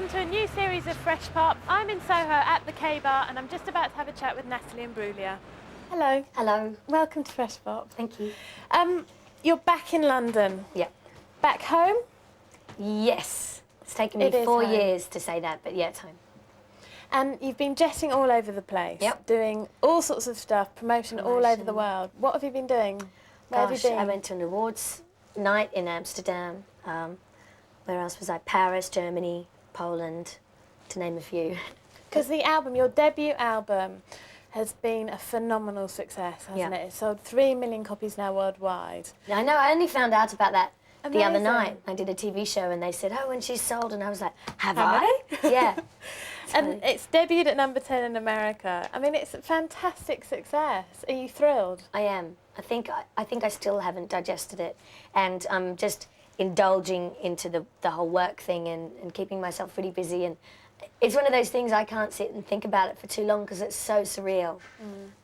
welcome to a new series of Fresh Pop. I'm in Soho at the K-Bar and I'm just about to have a chat with Natalie Imbruglia. Hello. Hello. Welcome to Fresh Pop. Thank you. You're back in London. Yeah. Back home? Yes. It's taken me 4 years to say that, but yeah, it's home. And you've been jetting all over the place. Yep. Doing all sorts of stuff, promotion all over the world. What have you been doing? Where have you been? I went to an awards night in Amsterdam. Where else was I? Paris, Germany, Poland, to name a few. Because the album, your debut album, has been a phenomenal success, hasn't it? It's sold 3 million copies now worldwide. I know, I only found out about that the other Amazing. night. I did a TV show and they said, oh, when she's sold, and I was like, have I? Yeah. And it's debuted at number 10 in America. I mean, it's a fantastic success. Are you thrilled? I am. I think I still haven't digested it, and I'm just indulging into the whole work thing and keeping myself pretty busy. And it's one of those things I can't sit and think about it for too long because it's so surreal.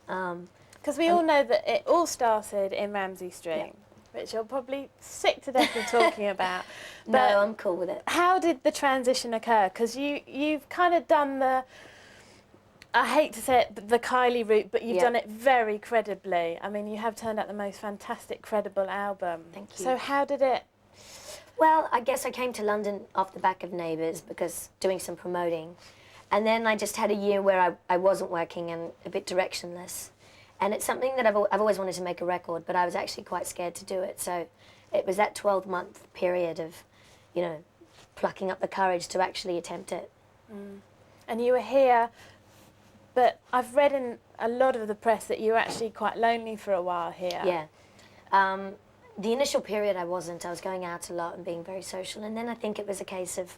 Because we all know that it all started in Ramsay Street, which you're probably sick to death of talking about. But no, I'm cool with it. How did the transition occur? Because you've kind of done the, I hate to say it, the Kylie route, but you've done it very credibly. I mean, you have turned out the most fantastic, credible album. Thank you. So how did it? Well, I guess I came to London off the back of Neighbours because doing some promoting. And then I just had a year where I wasn't working and a bit directionless. And it's something that I've always wanted to make a record, but I was actually quite scared to do it. So it was that 12-month period of, you know, plucking up the courage to actually attempt it. And you were here, but I've read in a lot of the press that you were actually quite lonely for a while here. Yeah. The initial period I wasn't. I was going out a lot and being very social. And then I think it was a case of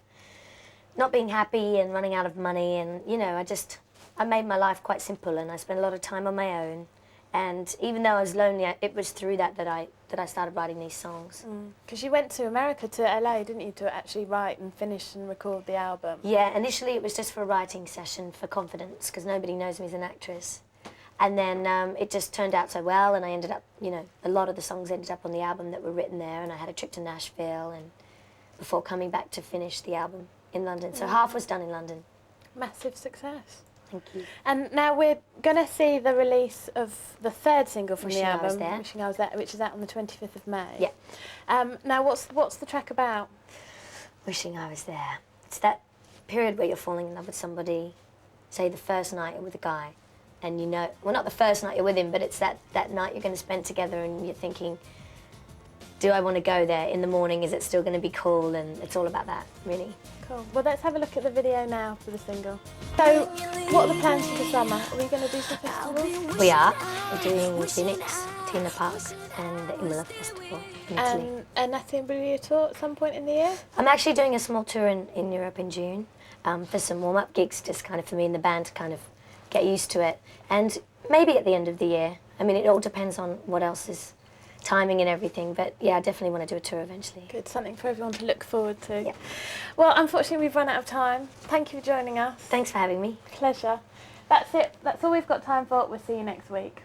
not being happy and running out of money. And, you know, I made my life quite simple and I spent a lot of time on my own. And even though I was lonely, it was through that I started writing these songs. Because you went to America, to LA, didn't you, to actually write and finish and record the album? Yeah, initially it was just for a writing session for confidence because nobody knows me as an actress. And then it just turned out so well, and I ended up, you know, a lot of the songs ended up on the album that were written there, and I had a trip to Nashville and before coming back to finish the album in London. So half was done in London. Massive success. Thank you. And now we're going to see the release of the third single from the album, Wishing I Was There, which is out on the 25th of May. Yeah. Now, what's the track about? Wishing I Was There. It's that period where you're falling in love with somebody, say the first night you're with a guy, and you know, well, not the first night you're with him, but it's that night you're going to spend together and you're thinking, do I want to go there in the morning? Is it still going to be cool? And it's all about that, really. Cool. Well, let's have a look at the video now for the single. So, what are the plans for the summer? Are we going to do some festivals? We are. We're doing Phoenix, Tina Park, and the Imola Festival in Italy. And Natalie Imbruglia tour at some point in the year? I'm actually doing a small tour in Europe in June for some warm-up gigs, just kind of for me and the band to kind of get used to it. And maybe at the end of the year. I mean, it all depends on what else is timing and everything, but yeah, I definitely want to do a tour eventually. Good, something for everyone to look forward to. Yeah. Well, unfortunately, we've run out of time. Thank you for joining us. Thanks for having me. Pleasure. That's it. That's all we've got time for. We'll see you next week.